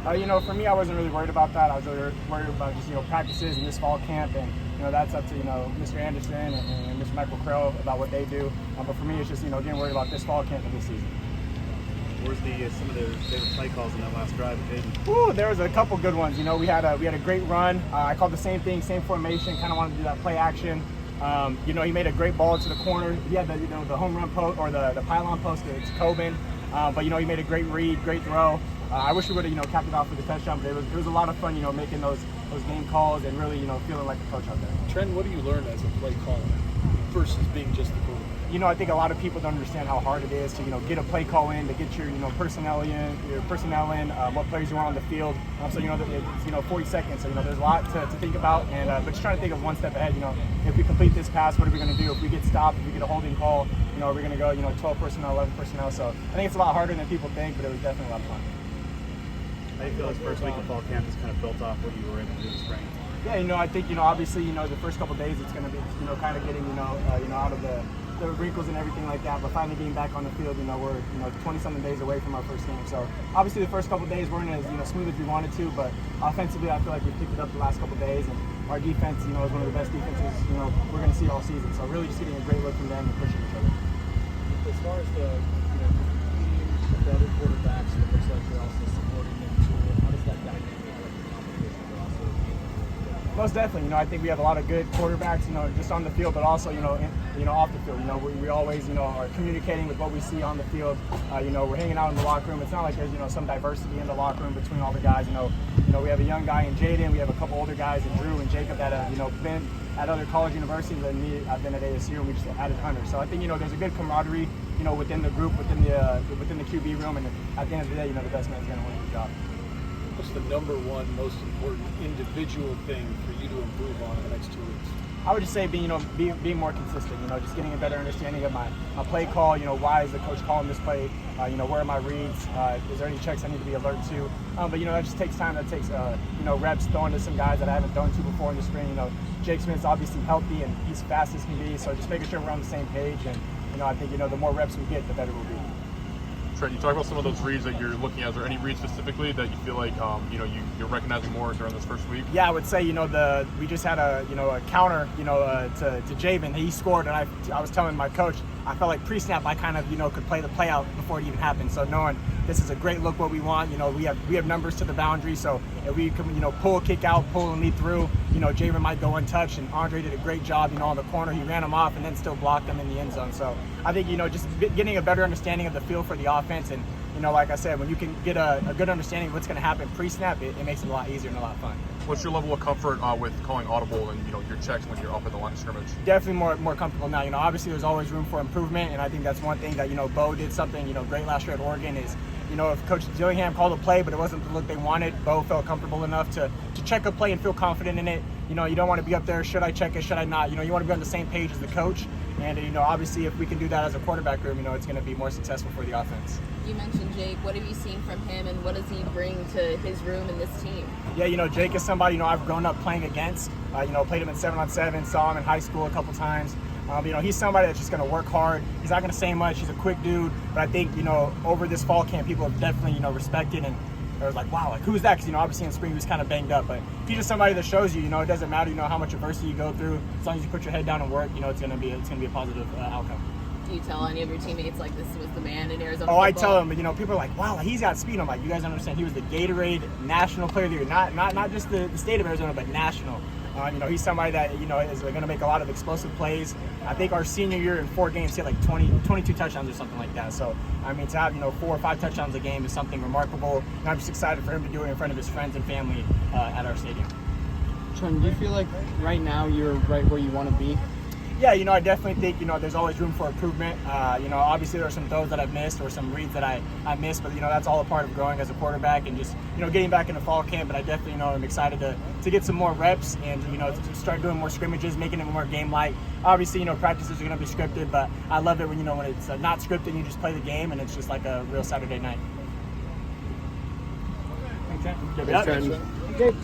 For me, I wasn't really worried about that. I was really worried about just, practices and this fall camp, and, that's up to, Mr. Anderson and Mr. Michael Crow about what they do. But for me, it's just, getting worried about this fall camp and this season. Where's some of their favorite play calls in that last drive, Jaden? Ooh, there was a couple good ones. We had a great run. I called the same thing, same formation, kind of wanted to do that play action. He made a great ball to the corner. He had the home run post or the pylon post to Coben. But he made a great read, great throw. I wish we would have capped it off with the touchdown, but it was a lot of fun, making those game calls and really feeling like a coach out there. Trent, what do you learn as a play caller versus being just the quarterback? I think a lot of people don't understand how hard it is to get a play call in, to get your personnel in, what players you want on the field. So it's 40 seconds. So there's a lot to think about, and but just trying to think of one step ahead. If we complete this pass, what are we going to do? If we get stopped, if we get a holding call, are we going to go 12 personnel, 11 personnel? So I think it's a lot harder than people think, but it was definitely a lot of fun. How do you feel this first week of fall camp is kind of built off what you were able to do this spring? Yeah, I think obviously the first couple of days it's going to be kind of getting out of the wrinkles and everything like that, but finally getting back on the field, we're 20-something days away from our first game. So obviously the first couple of days weren't as smooth as we wanted to, but offensively I feel like we picked it up the last couple of days, and our defense is one of the best defenses we're going to see all season. So really just getting a great look from them and pushing each other. As far as the the other quarterbacks, it looks like you're also supporting them too. How does that dynamic work in competition, but also Most definitely. I think we have a lot of good quarterbacks, just on the field, but also, off the field. We always, are communicating with what we see on the field. We're hanging out in the locker room. It's not like there's, some diversity in the locker room between all the guys. We have a young guy in Jaden. We have a couple older guys in Drew and Jacob that have, been at other college universities than me. I've been at ASU, and we just added Hunter. So I think, there's a good camaraderie, within the group, within the QB room, and at the end of the day, the best man's going to win the job. What's the number one most important individual thing for you to improve on in the next 2 weeks? I would just say being more consistent, just getting a better understanding of my play call, why is the coach calling this play, where are my reads, is there any checks I need to be alert to, but that just takes time. That takes reps, throwing to some guys that I haven't thrown to before in the spring. Jake Smith's obviously healthy and he's fast as can be, so just making sure we're on the same page, and I think the more reps we get, the better we'll be. Trent, you talk about some of those reads that you're looking at. Is there any reads specifically that you feel like you're recognizing more during this first week? Yeah, I would say we just had a counter to Javen. He scored, and I was telling my coach I felt like pre-snap I kind of could play the play out before it even happened. So knowing this is a great look what we want, we have numbers to the boundary. So if we can pull a kick out, pull and lead through, Javen might go untouched, and Andre did a great job on the corner. He ran him off and then still blocked him in the end zone. So I think just getting a better understanding of the feel for the offense, and like I said, when you can get a good understanding of what's going to happen pre-snap, it makes it a lot easier and a lot of fun. What's your level of comfort with calling audible and your checks when you're up at the line of scrimmage? Definitely more comfortable now. Obviously there's always room for improvement, and I think that's one thing that Bo did something great last year at Oregon is if Coach Dillingham called a play but it wasn't the look they wanted, Bo felt comfortable enough to check a play and feel confident in it. You don't want to be up there, should I check it, should I not? You want to be on the same page as the coach, and obviously if we can do that as a quarterback room, it's going to be more successful for the offense. You mentioned Jake. What have you seen from him, and what does he bring to his room and this team? Yeah, Jake is somebody I've grown up playing against. Played him in 7-on-7, saw him in high school a couple times. He's somebody that's just going to work hard. He's not going to say much. He's a quick dude, but I think over this fall camp, people have definitely respected, and I was like, wow, who's that? Because obviously in spring he was kind of banged up, but if he's just somebody that shows you, it doesn't matter, how much adversity you go through. As long as you put your head down and work, it's going to be a positive outcome. Do you tell any of your teammates like this was the man in Arizona? Oh, football? I tell them, but people are like, wow, he's got speed. I'm like, you guys don't understand. He was the Gatorade National Player of the Year, not just the state of Arizona, but national. He's somebody that is going to make a lot of explosive plays. I think our senior year in 4 games, he had like 22 touchdowns or something like that. So to have 4 or 5 touchdowns a game is something remarkable, and I'm just excited for him to do it in front of his friends and family at our stadium. Trent, do you feel like right now you're right where you want to be? Yeah, I definitely think, there's always room for improvement. Obviously there are some throws that I've missed or some reads that I missed, but, that's all a part of growing as a quarterback and just, getting back into fall camp. But I definitely, I'm excited to get some more reps and, to start doing more scrimmages, making it more game-like. Obviously, practices are going to be scripted, but I love it when, when it's not scripted, you just play the game and it's just like a real Saturday night. Thanks, Trent. Yep.